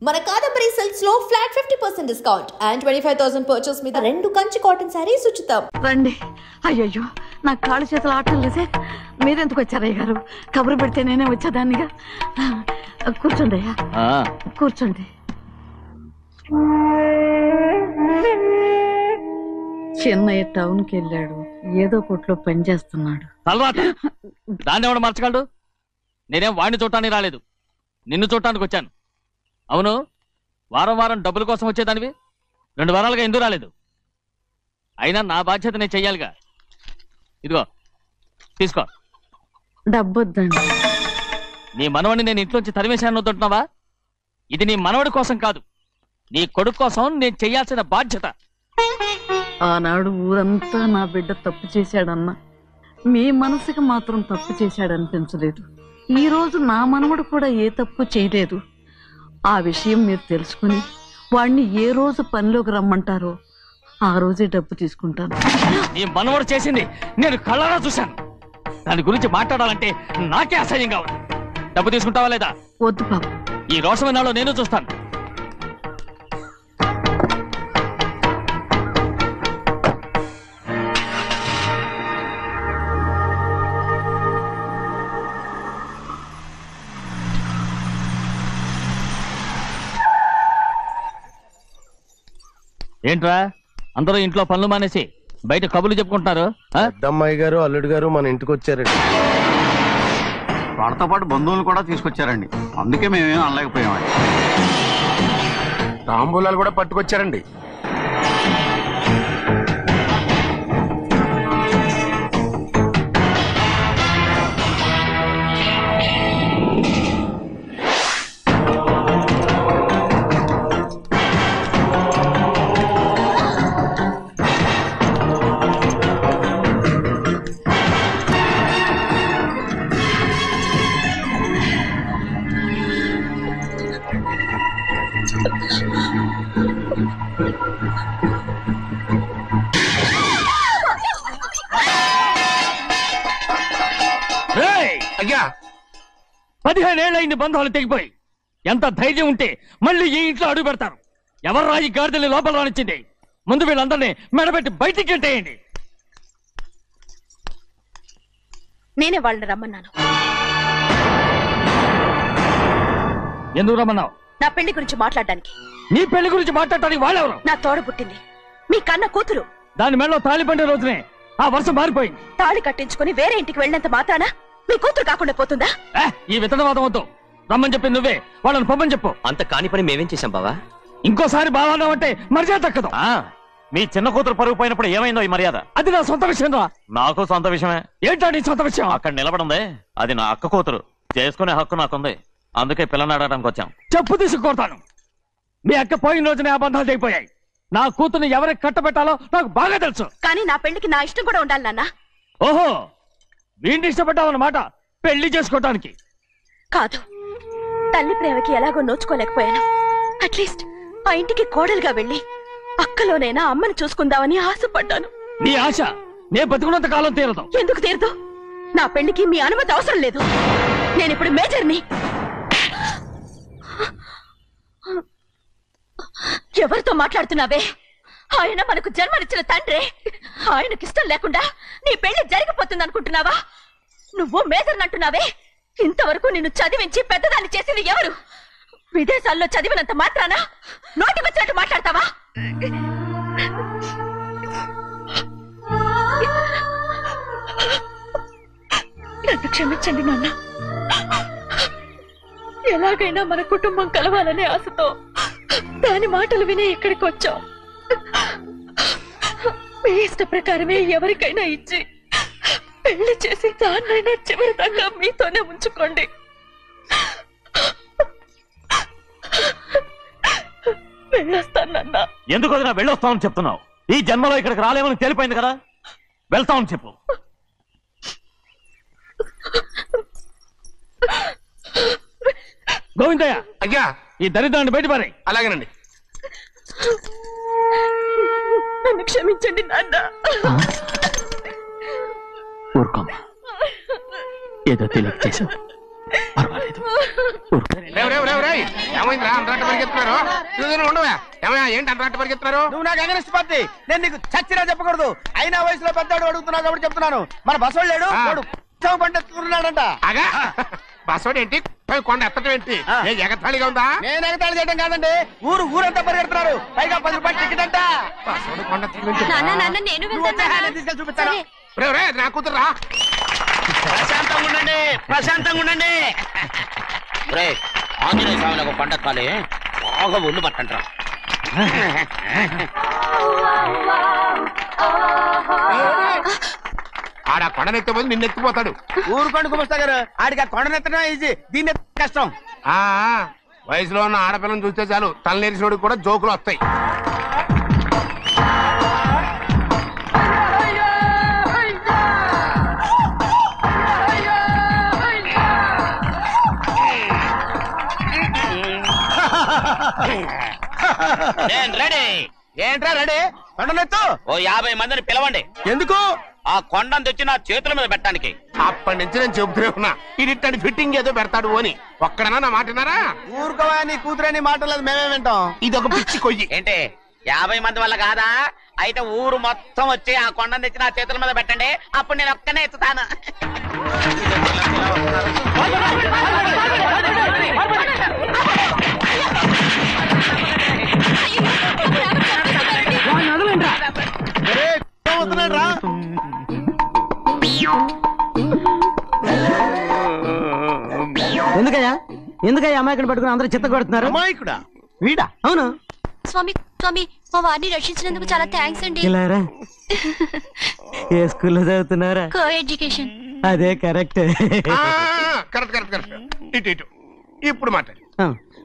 మన కాదంబరి సిల్క్స్ లో flat 50% discount and 25,000 purchase మీద 2 కంచి కాటన్ సారీస్ ఉచితం. రండి. అయ్యయ్యో నా కాళ్ళు చేతులు ఆటలు లేసే. మీరెందుకు వచ్చారయ్య గారు? కబురు పెడితే నేనే వచ్చేదాన్నిగా. కూర్చోండి అయ్యా, కూర్చోండి. చిన్నయ్య టౌన్కి వెళ్ళాడు, ఏదో కొట్లో పని చేస్తున్నాడు. దాన్ని ఎవడు మార్చగలడు? నేనేం వాడిని చూడటానికి రాలేదు, నిన్ను చూడటానికి వచ్చాను. అవును, వారం వారం డబ్బుల కోసం వచ్చేదానివి 2 వారాలుగా ఎందుకు రాలేదు? అయినా నా బాధ్యత నేను చెయ్యాలిగా. ఇదిగో తీసుకో. డబ్బొద్దండి. నీ మనవడిని నేను ఇంట్లోంచి తరిమేశాను వద్దంటున్నావా? ఇది నీ మనవడి కోసం కాదు, నీ కొడుకు కోసం నేను చెయ్యాల్సిన బాధ్యత. ఆనాడు ఊరంతా నా బిడ్డ తప్పు చేశాడన్నా, మీ మనసుకి మాత్రం తప్పు చేశాడనిపించలేదు. ఈ రోజు నా మనవడు కూడా ఏ తప్పు చేయలేదు. ఆ విషయం మీరు తెలుసుకుని వాడిని ఏ రోజు పనిలోకి రమ్మంటారో ఆ రోజే డబ్బు తీసుకుంటాను. నీ మనవడు చేసింది నేను కళ్ళారా చూశాను. దాని గురించి మాట్లాడాలంటే నాకే అసహ్యంగా ఉంది. డబ్బు తీసుకుంటావా లేదా? వద్దు బాబు. ఈ రోషమైన నాలో నేను చూస్తాను. ఏంట్రా అందరూ ఇంట్లో పనులు మానేసి బయట కబుర్లు చెప్పుకుంటున్నారు? పెద్దమ్మాయి గారు అల్లుడు గారు మన ఇంటికి వచ్చారండి. వాళ్ళతో పాటు బంధువులు కూడా తీసుకొచ్చారండి, అందుకే మేమేం అనలేకపోయామండి. తాంబూలాలు కూడా పట్టుకొచ్చారండి. అయ్యా, 15 ఏళ్ళైంది బంధాలు తెగిపోయి. ఎంత ధైర్యం ఉంటే మళ్ళీ ఈ ఇంట్లో అడుగు పెడతారు? ఎవరు రాయి గాడిదల్ని లోపల రానిచ్చింది? ముందు వీళ్ళందరినీ మెడబెట్టి బయటికి గెంటేయండి. నేనే వాళ్ళని రమ్మన్నాను. ఎందుకు రమ్మన్నావు? నా పెళ్లి గురించి మాట్లాడడానికి. నీ పెళ్లి గురించి మాట్లాడటానికి వాళ్ళెవరు? నా తోడ పుట్టింది, మీ కన్న కూతురు. దాని మెడలో తాళి పండే రోజునే ఆ వర్షం మారిపోయింది. తాళి కట్టించుకుని వేరే ఇంటికి వెళ్ళినంత మాత్రాన మీ కూతురు కాకుండా పోతుందా? ఈ విత్తనవాదం వద్దు. రమ్మని చెప్పింది నువ్వే, వాళ్ళని పొమ్మని చెప్పు. అంత కాని పని మేమేం చేశాం బావా? ఇంకోసారి బావా అంటే మర్యాద తక్కదు. మీ చిన్న కూతురు పరుగు పోయినప్పుడు ఏమైందో ఈ మర్యాద? అది నా సొంత విషయం రా. నాకు సొంత విషయమే. ఏంటో నీ సొంత విషయం? అక్కడ నిలబడింది అది నా అక్క కూతురు, చేసుకునే హక్కు నాకుంది. అందుకే పిల్లని అడగడానికి వచ్చాం. చెప్పు తీసుకొడతాను. మీ అక్క పోయిన రోజునే ఆ బంధాలు తెగిపోయాయి. నా కూతుర్ని ఎవరికి కట్టబెట్టాలో నాకు బాగా తెలుసు. కానీ నా పెళ్లికి నా ఇష్టం కూడా ఉండాలి నాన్న. ఓహో, వీడిని ఇష్టపడ్డావన్నమాట పెళ్లి చేసుకోవటానికి? కాదు, తల్లి ప్రేమకి ఎలాగో నోచుకోలేకపోయాను. అట్లీస్ట్ ఆ ఇంటికి కోడలుగా వెళ్ళి అక్కలోనైనా అమ్మని చూసుకుందామని ఆశపడ్డాను. నీ ఆశ నే బతుకున్నంత కాలం తీరదు. ఎందుకు తీరదు? నా పెళ్లికి మీ అనుమతి అవసరం లేదు. నేనిప్పుడు మేజర్ని. ఎవరితో మాట్లాడుతున్నావే? ఆయన మనకు జన్మనిచ్చిన తండ్రి. ఆయనకిష్టం లేకుండా నీ పెళ్లి జరిగిపోతుంది అనుకుంటున్నావా? నువ్వు మేజర్ అంటున్నావే. ఇంతవరకు నిన్ను చదివించి పెద్దదాన్ని చేసింది ఎవరు? విదేశాల్లో చదివినంత మాత్రాన నోటికొచ్చినట్టు మాట్లాడతావా? నన్ను క్షమించండి నాన్న. ఎలాగైనా మన కుటుంబం కలవాలనే ఆశతో దాని మాటలు వినే ఇక్కడికి వచ్చాం. మీ ఇష్ట ప్రకారమే ఎవరికైనా ఇచ్చి పెళ్లి చేసి దాన్నైనా చివరి దాకా మీతోనే ఉంచుకోండి. వెళ్ళొస్తానన్నా. ఎందుకు వదినా వెళ్ళొస్తామని చెప్తున్నావు? ఈ జన్మలో ఇక్కడికి రాలేమని తెలిపోయింది కదా, వెళ్తామని చెప్పు. గోవిందయ్య, అయ్యా ఈ దరిద్రాన్ని బయటపడే. అలాగేనండి. నన్ను క్షమించండి నాన్న. ఊరుకోమ్మా, ఏదో తెలియక చేశావు. ఏమైందిరా అంతరాట పరిగెత్తున్నారు? ఉండవా ఏమయ్యా, ఏంటి అంతరాట పరిగెత్తున్నారు? నువ్వు నాకు అగనిస్ట్ పార్టీ, నేను నీకు చచ్చినా చెప్పకూడదు. అయినా వయసులో పెద్దవాడు అడుగుతున్నావు కాబట్టి చెప్తున్నాను. మన బసవాడు లేడు, వాడు పండిస్తున్నాడంట. అగా బస్సోడు ఏంటి, కొండ ఎత్తడం ఏంటి? ఎగతాళిగా ఉందా? నేను ఎగతాళి చేయడం కాదండి, ఊరంతా పరిగెడుతున్నారు. పైగా 10 రూపాయలు టికెట్ అంట. బస్సోడు కొండ తీసుకెళ్ళి చూపిస్తాను. నా కూతురు ప్రశాంతంగా ఉండండి, ప్రశాంతంగా ఉండండి. ఆంజనేయ స్వామికి ఒక పండగ కాలే బాగా ఒళ్ళు పట్టంటారా. ఆడ కొండనెత్తే పోతే నిన్నెత్తిపోతాడు. ఊరుకోండి కుమస్తా గారు, ఆడికి ఆ కొండనెత్తడం ఈజీ, దీన్ని కష్టం. వయసులో ఉన్న ఆడపిల్లని చూస్తే చాలు తలనేరిసినోడికి కూడా జోకులు వస్తాయి. ఏంట్రా రెడీ? కొండనెత్తు. ఓ 50 మందిని పిలవండి. ఎందుకు? ఆ కొండను తెచ్చి నా చేతుల మీద పెట్టడానికి. అప్పటి నుంచి నేను చెబుతూనే ఉన్నా, ఇడిట్టని ఫిట్టింగ్ ఏదో పెడతాడు అని. ఒక్కడనా నా మాట విన్నారా? ఊరుకోవా, నీ కూతురని మాటలేదు, మేమే వింటాం. ఇది ఒక పిచ్చి కొయ్యి. ఏంటి 50 మంది వల్ల కాదా? అయితే ఊరు మొత్తం వచ్చి ఆ కొండను తెచ్చి నా చేతుల మీద పెట్టండి, అప్పుడు నేను ఒక్కనే ఎత్తుతాను. ఎందుకయ్యా అమాయకుడు పట్టుకుని అందరూ చిత్త కొడుతున్నారు? అమాయకుడా? వీడా? అవును. స్వామి స్వామి, మా వారిని రక్షించినందుకు చాలా థ్యాంక్స్ అండి. ఏ స్కూల్లో చదువుతున్నారా? Co education. అదే కరెక్ట్. ఇటు ఇప్పుడు మాట్లాడు.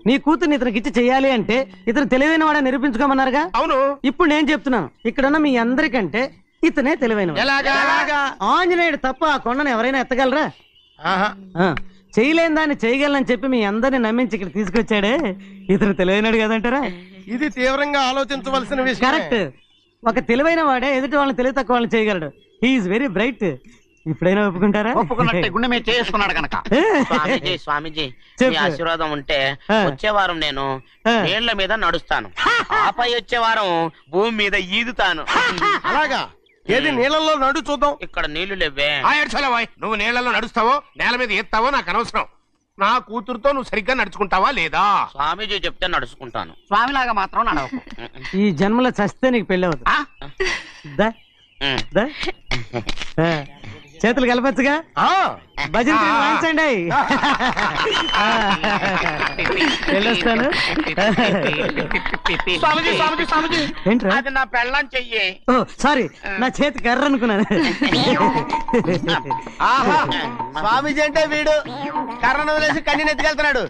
నీ కూతుర్ని ఇతనికి ఇచ్చి చెయ్యాలి అంటే ఇతను తెలివైన వాడని నిరూపించుకోమన్నారుగా. అవును. ఇప్పుడు నేను చెప్తున్నాను, ఇక్కడున్న మీ అందరికంటే ఇతనే తెలివైన. ఆంజనేయుడు తప్ప ఆ కొండను ఎవరైనా ఎత్తగలరా? చేయలేని దాన్ని చేయగలనని చెప్పి మీ అందరిని నమ్మించి ఇక్కడ తీసుకొచ్చాడే, ఇతను తెలివైనడు కదంటారా? ఇది తీవ్రంగా ఆలోచించవలసిన విషయం. కరెక్ట్. ఒక తెలివైన వాడే ఎదుటి వాళ్ళని తెలివి తక్కువ వాళ్ళని చేయగలడు. He's very bright. ఇప్పుడైనా ఒప్పుకుంటారా? ఒప్పుకున్నట్టే, గుండె మీద చేసుకున్నాడు కనుక. స్వామీజీ స్వామీజీ, మీ ఆశీర్వాదం ఉంటే వచ్చే వారం నేను నీళ్ల మీద నడుస్తాను, ఆపై వచ్చే వారం భూమి మీద ఈదుతాను. అలాగా? ఏది నీళ్ళల్లో నడు చూద్దాం. ఇక్కడ నీళ్లు లేవే. నువ్వు నీళ్ళలో నడుస్తావో నేల మీద ఎత్తావో నాకు అనవసరం. నా కూతురుతో నువ్వు సరిగ్గా నడుచుకుంటావా లేదా? స్వామీజీ చెప్తే నడుచుకుంటాను, స్వామిలాగా మాత్రం నడవకు. ఈ జన్మలో చస్తే నీకు పెళ్ళి అవుతుంది. చేతులు కలపచ్చుగా, భజన వాయించండి. వెళ్ళొస్తాను. ఏంట్రా? అది నా పెళ్ళం చెయ్యి. ఓ సారీ, నా చేతి కర్ర అనుకున్నాను. స్వామీజీ అంటే వీడు కర్రను వదిలేసి కన్నీని ఎత్తుకెళ్తున్నాడు.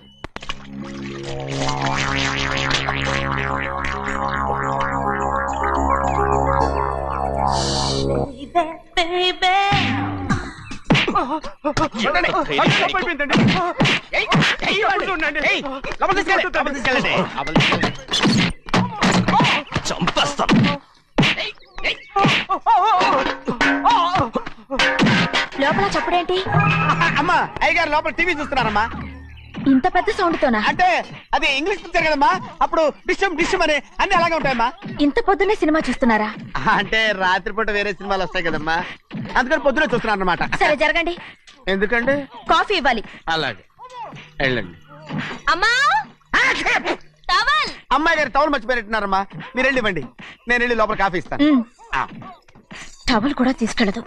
లోపల చప్పుడేంటి? అమ్మా, అయ్యగారు లోపల టీవీ చూస్తున్నారమ్మా. ఇంత పెద్ద సౌండ్ తోనా? అంటే అది ఇంగ్లీష్ పిక్చర్ కదమ్మా, అప్పుడు డిషం డిషం అని అన్ని అలాగే ఉంటాయమ్మా. ఇంత పొద్దున్నే సినిమా చూస్తున్నారా? అంటే రాత్రిపూట వేరే సినిమాలు వస్తాయి కదమ్మా, అందుకని పొద్దునే చూస్తున్నాను అన్నమాట. సరే జరగండి. ఎందుకండి? కాఫీ ఇవ్వాలి. అలాగే వెళ్ళండి. అమ్మా, టవల్. అమ్మాయి గారు టవల్ మర్చిపోయినట్టున్నారమ్మా, మీరు వెళ్ళి ఇవ్వండి, నేను వెళ్ళి లోపల కాఫీ ఇస్తాను. టవల్ కూడా తీసుకెళ్ళదు.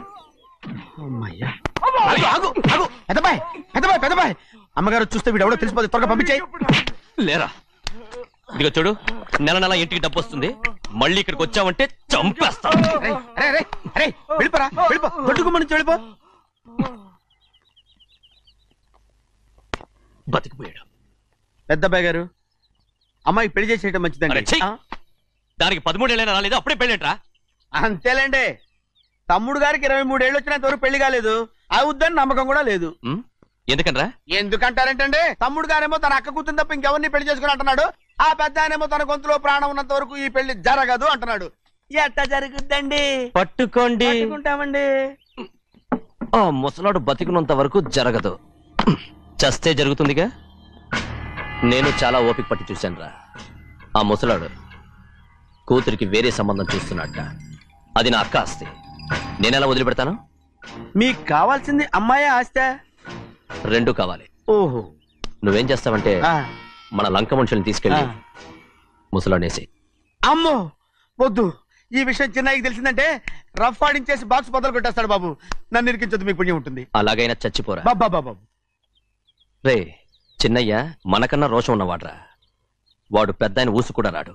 పెద్దబాయ్ పెద్దబాయ్ పెద్దబాయ్, అమ్మగారు చూస్తే వీడు ఎవడో తెలిసిపోతే త్వరగా పంపించాయి. లేరా, ఇదిగో చూడు, నెల నెల ఇంటికి డబ్బు వస్తుంది, మళ్ళీ ఇక్కడికి వచ్చావంటే చంపేస్తా. వెళ్ళిపోరా, వెళ్ళిపో, దొడ్డుకుమ్మ నుంచి వెళ్ళిపో. బతికిపోయాడు. పెద్దబాయ్ గారు, అమ్మాయి పెళ్లి చేసేయటం మంచిదండి. దానికి 13 ఏళ్ళైనా రాలేదు, అప్పుడే పెళ్ళేంట్రా? అంతేలేండి, తమ్ముడు గారికి 23 ఏళ్ళు వచ్చినంత వరకు పెళ్లి కాలేదు, అవుద్దని నమ్మకం కూడా లేదు. ఎందుకనరా? ఎందుకంటారేంటండి, తమ్ముడు గారేమో తన అక్క కూతురు తప్ప ఇంకెవరిని పెళ్లి చేసుకుని అంటున్నాడు, ఆ పెద్ద ఆయనేమో తన గొంతులో ప్రాణం ఉన్నంత వరకు ఈ పెళ్లి జరగదు అంటున్నాడు. ఎట్టా జరుగుద్దండి? పట్టుకోండి. పట్టుకుంటామండి. ఆ ముసలాడు బతికినంత వరకు జరగదు. చస్తే జరుగుతుందిగా. నేను చాలా ఓపిక పట్టి చూశానురా. ఆ ముసలాడు కూతురికి వేరే సంబంధం చూస్తున్నట్ట. అది నా అక్క ఆస్తి. నేనెలా వదిలిపెడతాను? మీకు కావాల్సింది అమ్మాయి ఆస్తా? రెండు కావాలి. ఓహో. నువ్వేం చేస్తావంటే మన లంక మనుషుల్ని తీసుకెళ్ళి ముసలాడేసి. అమ్మో వద్దు, ఈ విషయం చిన్నయ్యకి తెలిసిందంటే రఫ్ ఆడించేసి బాక్స్ బదులు కొట్టేస్తాడు బాబు. నన్ను ఇరికించదు, మీకు పుణ్యం ఉంటుంది. అలాగైనా చచ్చిపోరా బాబా. రే, చిన్నయ్య మనకన్నా రోషం ఉన్నవాడ్రా. వాడు పెద్ద ఆయన ఊసు కూడా రాడు.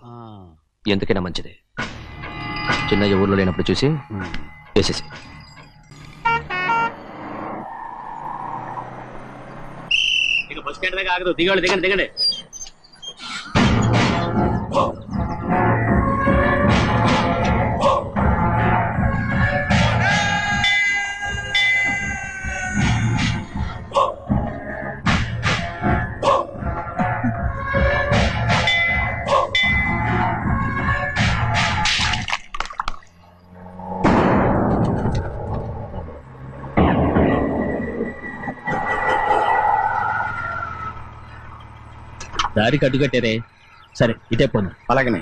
ఎందుకైనా మంచిది చిన్నయ్య ఊర్లో లేనప్పుడు చూసి వేసేసి. బస్ స్టాండ్ దగ్గర ఆగదు, దిగండి దిగండి దిగండి. దారికి అడ్డుకట్టారే. సరే ఇటే పోను. అలాగనే.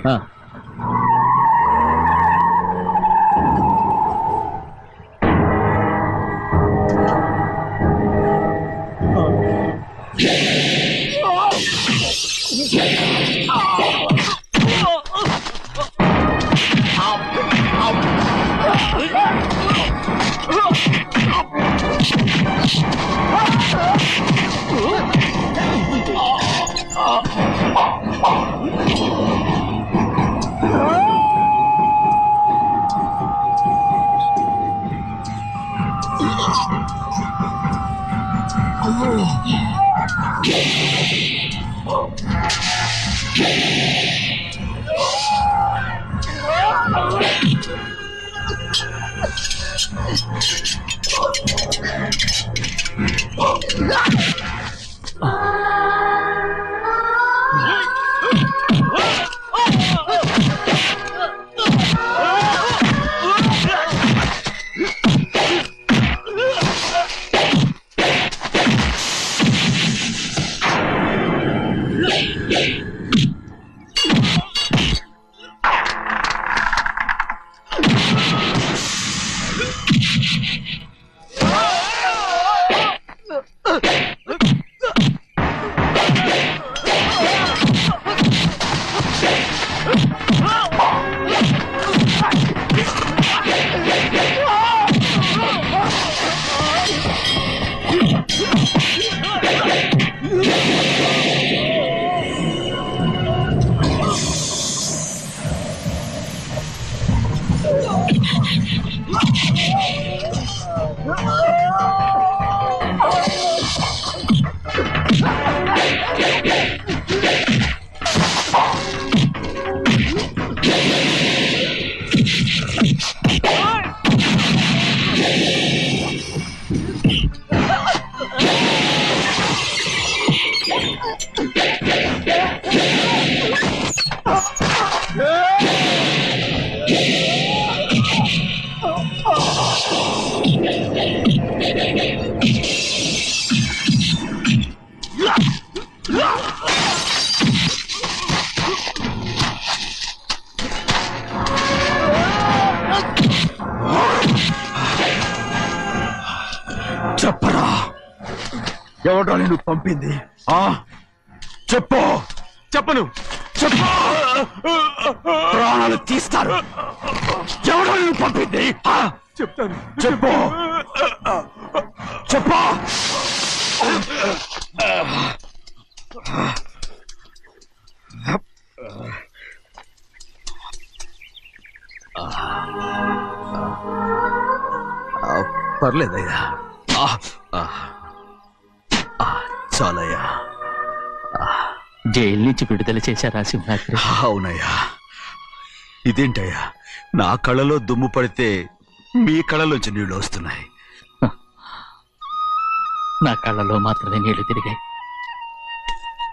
చెప్పరా, ఎవడో నేను పంపింది? చెప్పు. చెప్పను. చెప్పు, ప్రాణాలు తీస్తారు. ఎవడో నేను పంపింది? చెప్తాను. చెప్పు. చెప్పు. పర్లేదయ్యా, చాలయ్యా. జైలు నుంచి విడుదల చేశారా సింహాద్రి? అవునయ్యా. ఇదేంటయ్యా, నా కళ్ళలో దుమ్ము పడితే మీ కళ్ళలోంచి నీళ్లు వస్తున్నాయి. నా కళ్ళలో మాత్రమే నీళ్లు తిరిగాయి,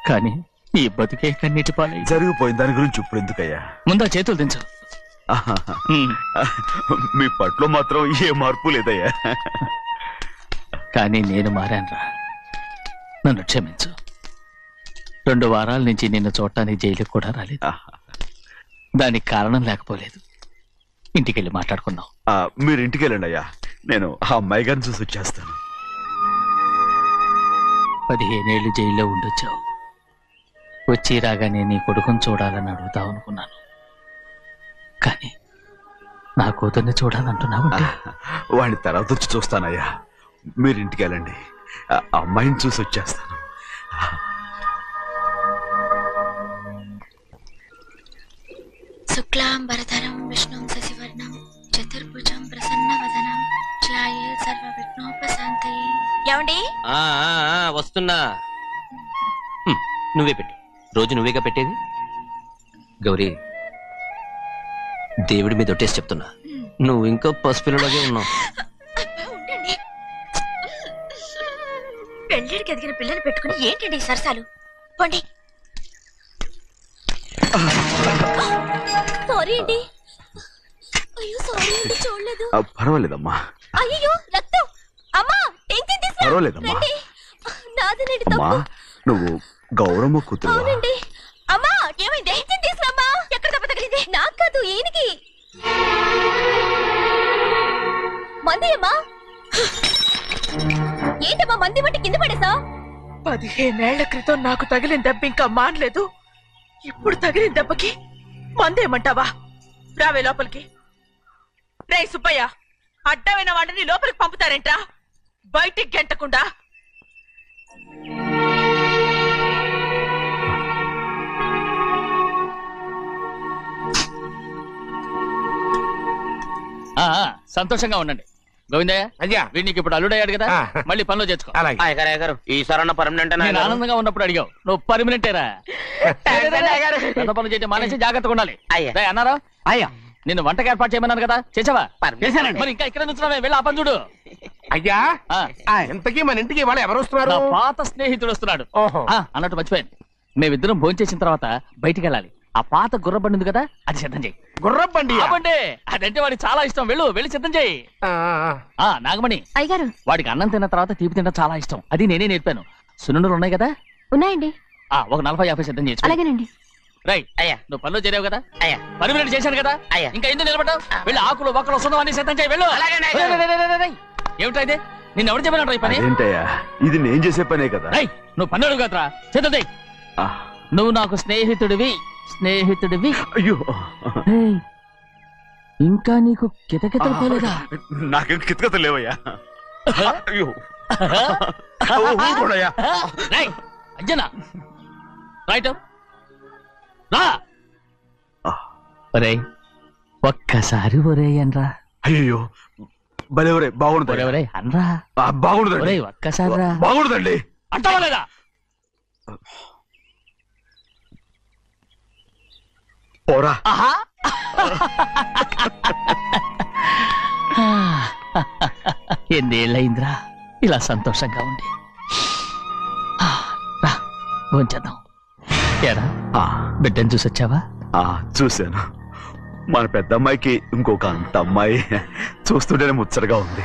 కానీ ఈ బతుకే కన్నీటి పాలై జరిగిపోయింది. దాని గురించి ఇప్పుడు ఎందుకయ్యా? ముందా చేతులు దించు. మీ పట్లో మాత్రం ఏ మార్పు లేదయ్యా. కానీ నేను మారానురా. నన్ను క్షమించు. 2 వారాల నుంచి నిన్ను చూడటానికి జైలుకి కూడా రాలేదు. దానికి కారణం లేకపోలేదు. ఇంటికెళ్ళి మాట్లాడుకుందాం. మీరు ఇంటికి వెళ్ళండి అయ్యా, నేను ఆ అమ్మాయి గారిని చూసి వచ్చేస్తాను. 15 ఏళ్ళు జైల్లో ఉండొచ్చావు. వచ్చి రాగానే నీ కొడుకుని చూడాలని అడుగుతావు అనుకున్నాను. కానీ నా కూతుర్ని చూడాలంటున్నావు. వాడిని తర్వాత వచ్చి చూస్తానయ్యా, మీరు ఇంటికి వెళ్ళండి, ఆ అమ్మాయిని చూసి వచ్చేస్తాను. శుక్లాంబరధరం విష్ణుం శశివర్ణం చతుర్భుజం ప్రసన్నవదనం ధ్యాయే సర్వవిఘ్నోపశాంతయే. ఏమండి? వస్తున్నా. నువ్వే పెట్టు. రోజు నువ్వేగా పెట్టేది. గౌరీ, దేవుడి మీద ఒట్టేసి చెప్తున్నా, నువ్వు ఇంకా పసిపిల్లలాగే ఉన్నావు. పెళ్ళిడికి ఎదిగిన పిల్లని పెట్టుకుని ఏంటండి ఈ సరసాలు? పోండి. సారీ అండి. అయ్యో సారీ అండి, చూడలేదు. పర్వాలేదమ్మా. అయ్యో రక్తం. అమ్మా టెన్షన్ తీసుకో. పర్వాలేదమ్మా. నాదనండి అమ్మా, నువ్వు గౌరమ్మ కూతురు. అవునండి. అమ్మా ఏమైంది? టెన్షన్ తీసుకురామ్మా. ఎక్కడ దెబ్బ తగిలింది? నాకు కాదు, ఈయనకి. మంది అమ్మా. ఏంటమ్మా మంది బట్టి కింద పడేసా? 15 ఏళ్ల క్రితం నాకు తగిలిన దెబ్బ ఇంకా మానలేదు. ఇప్పుడు తగిలిన దెబ్బకి మందేమంటావా? రావే లోపలికి. రే సుబ్బయ్య, అడ్డమైన వాడిని లోపలికి పంపుతారేంట్రా? బయటికి గెంటకుండా. సంతోషంగా ఉండండి. గోవిందయ్య, అయ్యా వీడికి ఇప్పుడు అల్లుడయ్యాడు కదా, మళ్ళీ పనిలో చేర్చుకో. ఈ సరణ పర్మనెంట్. నేను ఆనందంగా ఉన్నప్పుడు అడిగావు, నువ్వు పర్మనెంటేరా? పెద్ద పనులు చేయడం మానేసి జాగ్రత్తగా ఉండాలి. అన్నారా? అయ్యా నిన్ను వంటకి ఏర్పాటు చేయమన్నాను కదా, చేసావా? మరి ఇంకా ఇక్కడ నుంచున్నావే, వెళ్ళి ఆ పని చూడు. అయ్యా ఇంతకీ మన ఇంటికి వాళ్ళు ఎవరు వస్తున్నారు? నా పాత స్నేహితుడు వస్తున్నాడు. అన్నట్టు మర్చిపోయాను, మేమిద్దరం భోజనం చేసిన తర్వాత బయటికి వెళ్ళాలి. ఆ పాత గుర్రబండి ఉంది కదా, అది సిద్ధం చేయి. గుర్రబండి? అదంటే వాడికి చాలా ఇష్టం. వెళ్ళి సిద్ధం చేయి. నాగమణి, అయ్యగారు, వాడికి అన్నం తిన్న తర్వాత తీపి తినడం చాలా ఇష్టం. అది నేనే నేర్పాను. సున్నుండలు ఉన్నాయి కదా? ఉన్నాయండి. ఒక 40-50 సిద్ధం చేసి. అలాగేనండి. రైట్ అయ్యా, నువ్వు పనిలో చేరావు కదా, పర్మనెంట్ చేశాను కదా, ఇంకా ఎందుకు నిలబడ్డావు? వెళ్ళి ఆకులు బొక్కలు వస్తుందని సిద్ధం చేయి. వెళ్ళు. ఏమిటా ఇది? నిన్ను ఎవరు చెప్పినట్టు ఈ పని? ఏంటయ్యా, ఇది నేను చేసే పనే కదా. నువ్వు పని అడుగు కదరా, సిద్ధం చేయి. నువ్వు నాకు స్నేహితుడివి. అయ్యో, ఇంకా నీకు కితకితలు పోలేదా? నాకేం కితకితలు లేవయ్యా. అయ్యో అంజనా, రైట్ రా. ఒరే ఒక్కసారి ఒరే అనరా. అయ్యో భలే బాగుంటుంది. ఒరే అనరా. బాగుండదండి. ఒక్కసారి రా. బాగుండదండి. అంటావా లేదా? పోరా. ఎన్నేళ్ళయిందిరా ఇలా సంతోషంగా ఉండి. భోంచేద్దాం. ఏరా బిడ్డను చూసొచ్చావా? చూశాను. మన పెద్ద అమ్మాయికి ఇంకొక అంత అమ్మాయి. చూస్తుంటేనే ముచ్చటగా ఉంది.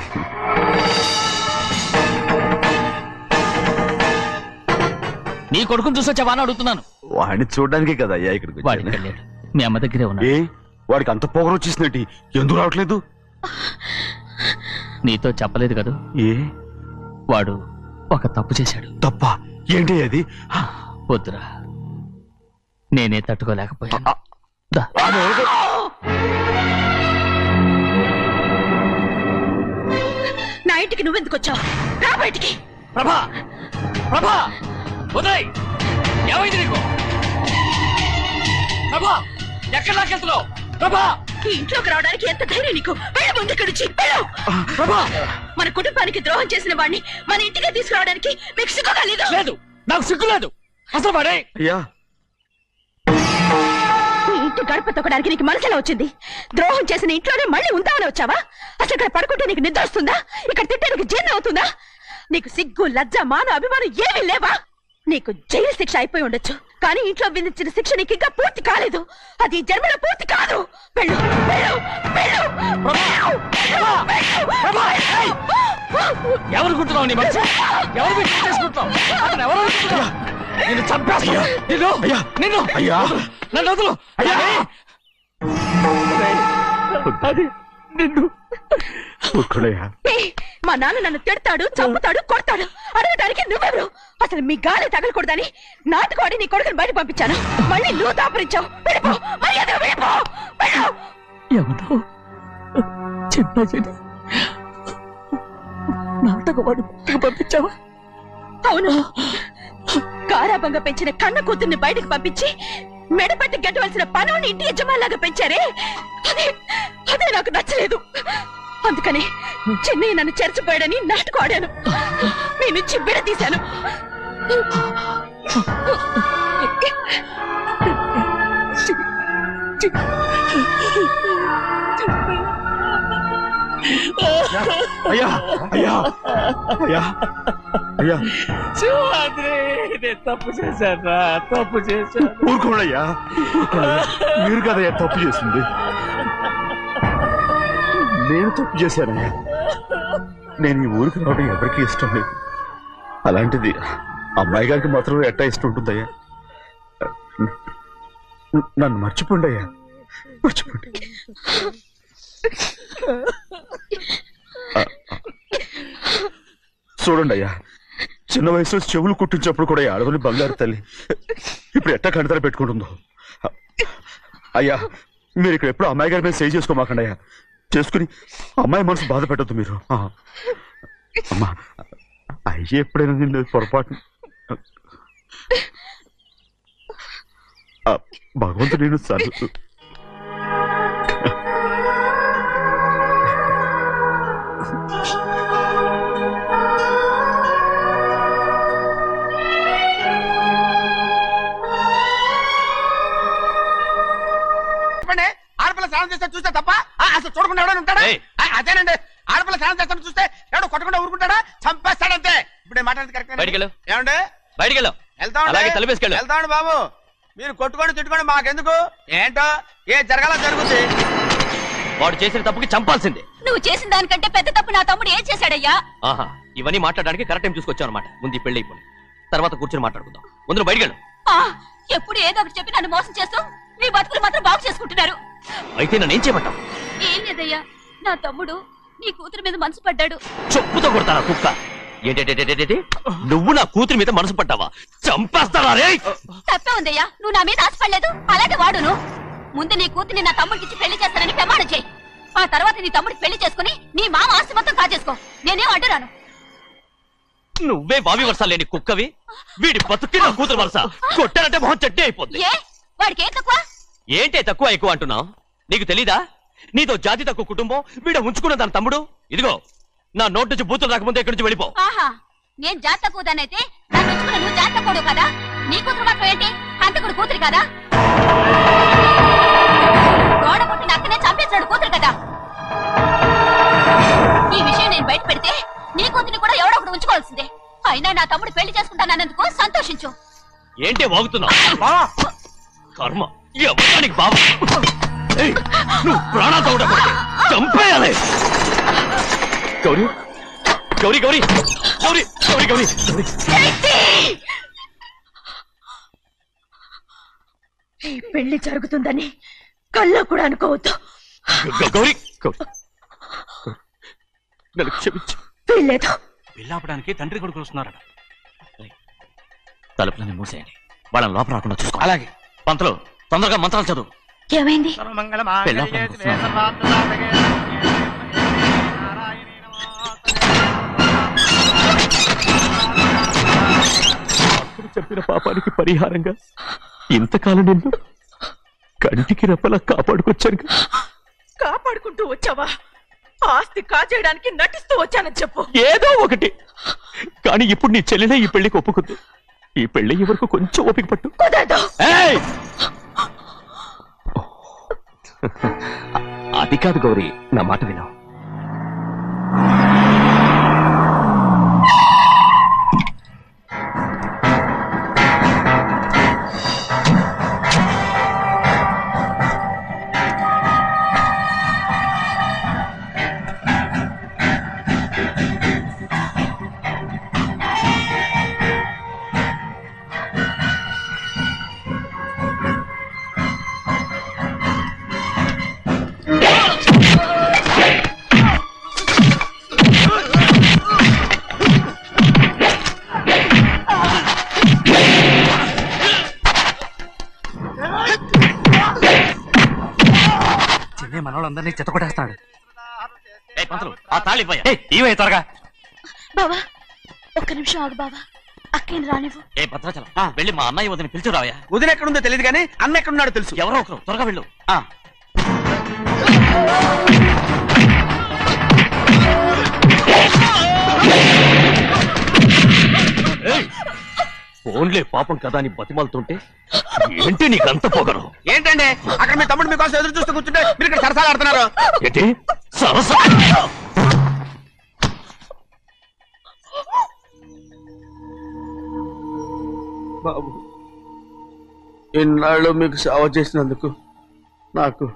నీ కొడుకుని చూసొచ్చావా అని అడుగుతున్నాను. వాడిని చూడడానికి కదా అయ్యా ఇక్కడికి. వాడికి వెళ్ళాడు, మీ అమ్మ దగ్గరే ఉన్నా. వాడికి అంత పొగరు వచ్చేసినట్టు ఎందుకు రావట్లేదు? నీతో చెప్పలేదు కదా. వాడు ఒక తప్పు చేశాడు. తప్ప? ఏంటి అది? వద్దురా, నేనే తట్టుకోలేకపోయాను. నా ఇంటికి నువ్వెందుకు వచ్చావు? రా బయటికి. ప్రభా, ప్రభా, ఉదయ్, ఏమైంది నీకు? ప్రభా, ఎక్కడ నాకెళ్తున్నావు? ప్రభా, ఈ ఇంట్లోకి రావడానికి ఎంత ధైర్యం నీకు? వెళ్ళ ముందు ఇక్కడి నుంచి వెళ్ళు. మన కుటుంబానికి ద్రోహం చేసిన వాడిని మన ఇంటికి తీసుకురావడానికి మీకు సిగ్గు కాలేదు? లేదు, నాకు సిగ్గు లేదు అసలు. వాడే ఈ ఇంటి గడప తొక్కడానికి నీకు మనసులో వచ్చింది. ద్రోహం చేసిన ఇంట్లోనే మళ్ళీ ఉందామని వచ్చావా? అసలు ఇక్కడ పడుకుంటే నీకు నిద్ర వస్తుందా? ఇక్కడ తింటే నీకు జీర్ణం అవుతుందా? నీకు సిగ్గు, లజ్జ, మాన, అభిమానం ఏమీ లేవా? నీకు జైలు శిక్ష అయిపోయి ఉండొచ్చు, కానీ ఇంట్లో విధించిన శిక్ష నీకు ఇంకా పూర్తి కాలేదు. అది జన్మలో పూర్తి కాదు. వెళ్ళు, వెళ్ళు, వెళ్ళు. ఎవరుకుంటున్నావు నీ మంచి ఎవరు చేసుకుంటావు అతను ఎవరు నిన్ను చంపేస్తా నిన్ను నిన్ను నన్ను వదులు అది నిన్ను మా నాన్న నన్ను తిడతాడు చంపుతాడు కొడతాడు అడగడానికి నువ్వెవరు అసలు మీ గాలి తగలకూడదని నాటుకోడి నీ కొడుకుని బయట పంపించాను మళ్ళీ నువ్వు దాపరించావు ఎవరో చిన్న నాటకవాడు పంపించావా అవును గారాబంగా పెంచిన కన్న కూతుర్ని బయటకు పంపించి మెడపట్టి గెట్టవలసిన పనుని ఇంటి యజమానిలాగా పెంచారే అదే నాకు నచ్చలేదు అందుకని చెన్నై నన్ను చేర్చిపోయాడని నాటకం ఆడాను మీ నుంచి విడదీశాను అయ్యా అయ్యా అయ్యా అయ్యా తప్పు చేశాను తప్పు చేశాను ఊరుకోడయ్యా మీరు కదయ్యా తప్పు చేసింది నేను తప్పు చేశానయ్యా నేను ఈ ఊరికి రావడం ఎవరికి ఇష్టం లేదు అలాంటిది అమ్మాయి గారికి మాత్రం ఎట్టా ఇష్టం ఉంటుందయ్యా నన్ను మర్చిపోండి అయ్యా మర్చిపోండి చూడండి అయ్యా చిన్న వయసులో చెవులు కుట్టించినప్పుడు కూడా ఆడవని బంగారు తల్లి ఇప్పుడు ఎట్టా కంటతర పెట్టుకుంటుందో అయ్యా మీరు ఇక్కడ ఎప్పుడు అమ్మాయి గారి మీద సేవ్ చేసుకోమాకండి అయ్యా చేసుకుని అమ్మాయి మనసు బాధ పెట్టద్దు మీరు అమ్మా అయ్యే ఎప్పుడైనా నేను పొరపాటు భగవంతుడు నేను సర్దు ఆడపిల్ల స్నానం చేస్తే చూస్తే తప్ప అసలు చూడకుండా ఎవడైనా ఉంటాడా అదేనండి ఆడపిల్ల స్నానం చేస్తాను చూస్తే ఎవడు కొట్టకుండా ఊరుకుంటాడా చంపేస్తాడంతే ఇప్పుడు మాట్లాడేది కరెక్ట్ ఏమండి బయటికి వెళ్తామండి బాబు మీరు కొట్టుకొని తిట్టుకొని మాకెందుకు ఏంటో ఏ జరగాల జరుగుతుంది వాడు చేసిన తప్పుకి చంపాల్సిందే నువ్వు చేసిన దానికంటే పెద్ద తప్పు నా తమ్ముడు ఏం చేశాడయ్యా ఆహా ఇవన్నీ మాట్లాడడానికి కరెక్ట్ టైం చూసుకొచ్చావు అనమాట ముందు పెళ్లి అయిపోయి తర్వాత కూర్చొని మాట్లాడుకుందాం ముందు బయటికి వెళ్ళు ఎప్పుడు ఏదో ఒకటి చెప్పి నన్ను మోసం చేస్తూ మీ బతుకులు మాత్రం బాగు చేసుకుంటున్నారు అయితే నన్నేం చేయమంటావు ఏం లేదయ్యా నా తమ్ముడు నీ కూతురు మీద మనసు పడ్డాడు చెప్పుతో కొడతారా కుక్క ఏంటంటే నువ్వు నా కూతురి మీద మనసు పడ్డావా చంపేస్తావా రే తప్పే ఉందయ్యా నువ్వు నా మీద ఆశపడలేదు అలాగే వాడును ముందు నీ కూతుర్ని నా తమ్ముడికి పెళ్లి చేస్తానని ప్రమాణం చేయి ఆ తర్వాత నీ తమ్ముడికి పెళ్లి చేసుకుని నీ మామ ఆస్తి మొత్తం కాజేసుకో నేనేం అడ్డరాను నువ్వే బావి వరుస లేని కుక్కవి వీడి బతుక్కి నా కూతురు వరుస కొట్టానంటే మొహం చెట్టే అయిపోద్ది వాడికి ఏం తక్కువ ఏంటే తక్కువ ఎక్కువ అంటున్నావు నీకు తెలీదా నీతో జాతి తక్కువ కుటుంబం వీడ ఉంచుకున్న దాని తమ్ముడు ఇదిగో నా నోటి నుంచి బూతులు రాకముందే ఇక్కడి నుంచి వెళ్ళిపో ఆహా నేను జాతి తక్కువ దానైతే నన్ను ఉంచుకున్న నువ్వు జాతి తక్కువ కదా నీ కూతురు మాత్రం ఏంటి హంతకుడు కూతురు కదా గోడ పుట్టిన అక్కనే చంపేశాడు కూతురు కదా ఈ విషయం నేను బయట పెడితే నీ కూతురిని కూడా ఎవడో ఒకటి ఉంచుకోవాల్సిందే అయినా నా తమ్ముడు పెళ్లి చేసుకుంటానన్నందుకు సంతోషించు ఏంటే వాగుతున్నావు కర్మ ఎవరికి బాబు నువ్వు ప్రాణాలతో ఉండకూడదు చంపేయాలి గౌరీ గౌరీ గౌరీ గౌరీ గౌరీ గౌరీ ఈ పెళ్లి జరుగుతుందని కల్లో కూడా అనుకోవద్దు గౌరీ నన్ను క్షమించు వీల్లేదు పెళ్ళాపడానికి తండ్రి కొడుకులు వస్తున్నారట తలుపులని మూసేయండి వాళ్ళని లోపల రాకుండా చూసుకో అలాగే పంతులు తొందరగా మంత్రాలు చదువు ఏమైంది చెప్పిన పాపానికి పరిహారంగా ఇంతకాలం నిన్ను కంటికి రెప్పలా కాపాడుకొచ్చాను కాపాడుకుంటూ వచ్చావా ఆస్తి కాజేయడానికి నటిస్తూ వచ్చానని చెప్పు ఏదో ఒకటి కానీ ఇప్పుడు నీ చెల్లెలే ఈ పెళ్లికి ఒప్పుకుంది ఈ పెళ్లి వరకు కొంచెం ఓపిక పట్టు అది కాదు గౌరీ నా మాట విను అన్నయ్య మనోళ్ళందరినీ చెత్తకొట్టేస్తాడు. ఆ తాళి ఇవే త్వరగా. బావా ఒక్క నిమిషం ఆగు బావా, అక్కేం రానివ్వు. ఏ భద్రాచలం వెళ్ళి మా అన్నయ్య వదిన పిలిచి రావయ్యా. వదిన ఎక్కడుందో తెలియదు కానీ అన్న ఎక్కడున్నాడో తెలుసు. ఎవరో ఒకరు త్వరగా వెళ్ళు. ఫోన్లే పాపం కదా అని బతిమాలుతుంటే ఏంటి నీకంత పొగరు? ఏంటండి అక్కడ మీ తమ్ముడు మీకోసం ఎదురు చూస్తూ కూర్చుంటే మీరు ఇక్కడ సరసాలు ఆడుతున్నారు. ఏంటి సరస? బాబు ఇన్నాళ్ళు మీకు సేవ చేసినందుకు నాకు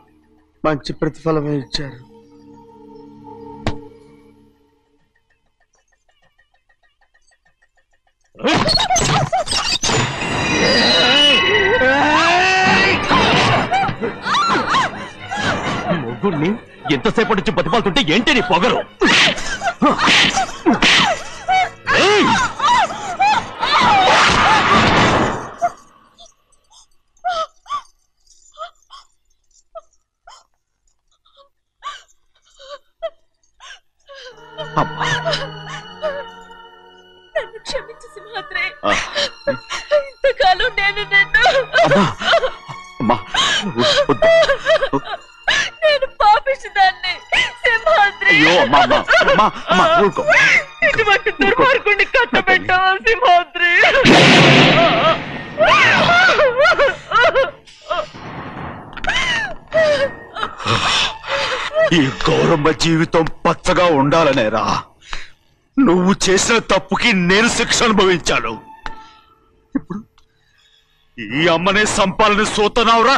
మంచి ప్రతిఫలమే ఇచ్చారు. మొగుణ్ణి ఎంతసేపటి నుంచి బతిమాలుతుంటే ఏంటి నీ పొగరు? నన్ను క్షమించు సింహాద్రి. ఇంతకాలం నేను నేను పాపిస్తుదాన్ని సింహాద్రి. ఇటువంటి దుర్మార్గుడిని కట్టబెట్టావా సింహాద్రి? ఈ గౌరమ్మ జీవితం పచ్చగా ఉండాలనేరా నువ్వు చేసిన తప్పుకి నేను శిక్ష అనుభవించాను. ఇప్పుడు ఈ అమ్మనే సంపాలని సోతనావురా.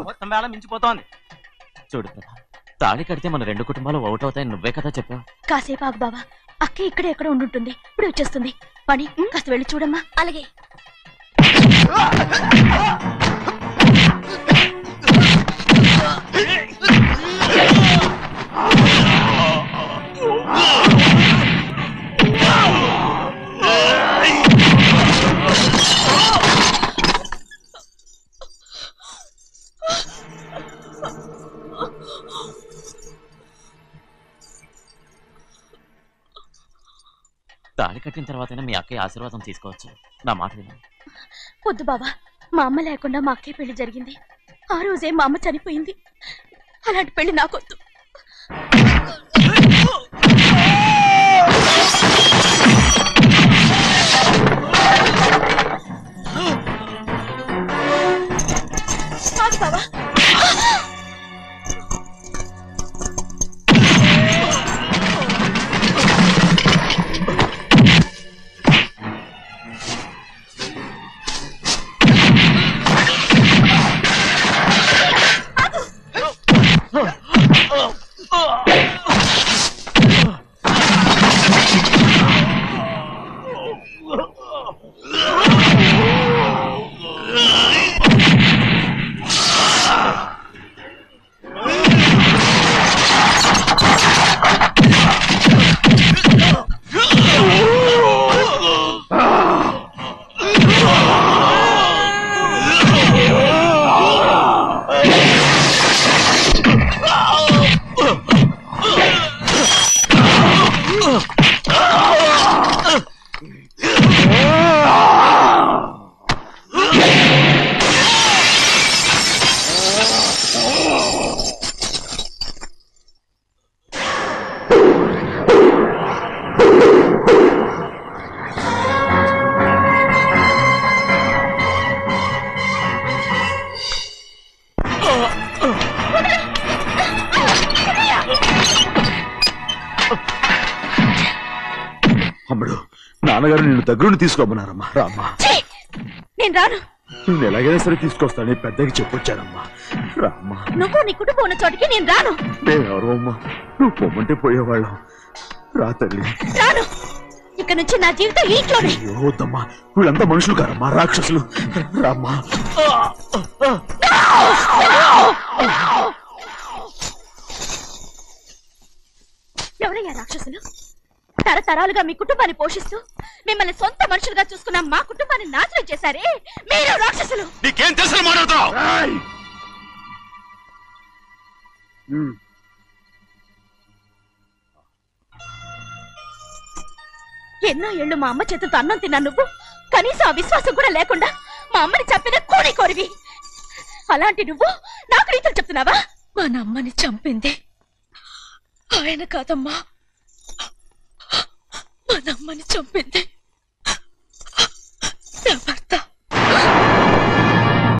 మొత్తం వేళ మించిపోతోంది. చూడు తాళి కడితే మన రెండు కుటుంబాలు ఒకటవుతాయని నువ్వే కదా చెప్పావు. కాసేపు ఆగు బావా, అక్క ఇక్కడే ఎక్కడ ఉండుంటుంది, ఇప్పుడు వచ్చేస్తుంది. పని కాస్త వెళ్ళి చూడమ్మా. అలాగే. తాళి కట్టిన తర్వాతైనా మీ అక్కయ్య ఆశీర్వాదం తీసుకోవచ్చు. నా మాట విను. వద్దు బావా, మా అమ్మ లేకుండా మా అక్కయ్య పెళ్లి జరిగింది. ఆ రోజే మా అమ్మ చనిపోయింది. అలాంటి పెళ్లి నాకొద్దు. బావా అమ్ముడు నాన్నగారు నిన్ను దగ్గరుండి తీసుకోమన్నారమ్మా. రామ్మా. నేను రాను. నువ్వు ఎలాగైనా సరే తీసుకొస్తాను, పెద్దకి చెప్పొచ్చానమ్మా. రామ్మా. నువ్వు నీ కుటుంబం ఉన్న చోటికి నేను రాను. మేమెవరు అమ్మా, నువ్వు పొమ్మంటే పోయేవాళ్ళం. రా తల్లి. రాను. ఇక ఇక నుంచి నా జీవితం ఇంట్లోనే. వద్దమ్మా, వీళ్ళంతా మనుషులు కారమ్మా, రాక్షసులు. రామ్మా. ఎవరయ్యా రాక్షసులు? తరతరాలుగా మీ కుటుంబాన్ని పోషిస్తూ మిమ్మల్ని సొంత మనుషులుగా చూసుకున్న మా కుటుంబాన్ని నాశనం చేశారే మీరు రాక్షసులు. నీకేం తెలుసు మాట్లాడుతున్నావు? ఎన్నో ఏళ్ళు మా అమ్మ చేతులతో అన్నం తిన్నా నువ్వు కనీసం ఆ విశ్వాసం కూడా లేకుండా మా అమ్మని చంపిన కోడి కోరివి. అలాంటి నువ్వు నాకు రీతులు చెప్తున్నావా? మా అమ్మని చంపింది ఆయన కాదమ్మా, మా అమ్మని చంపింది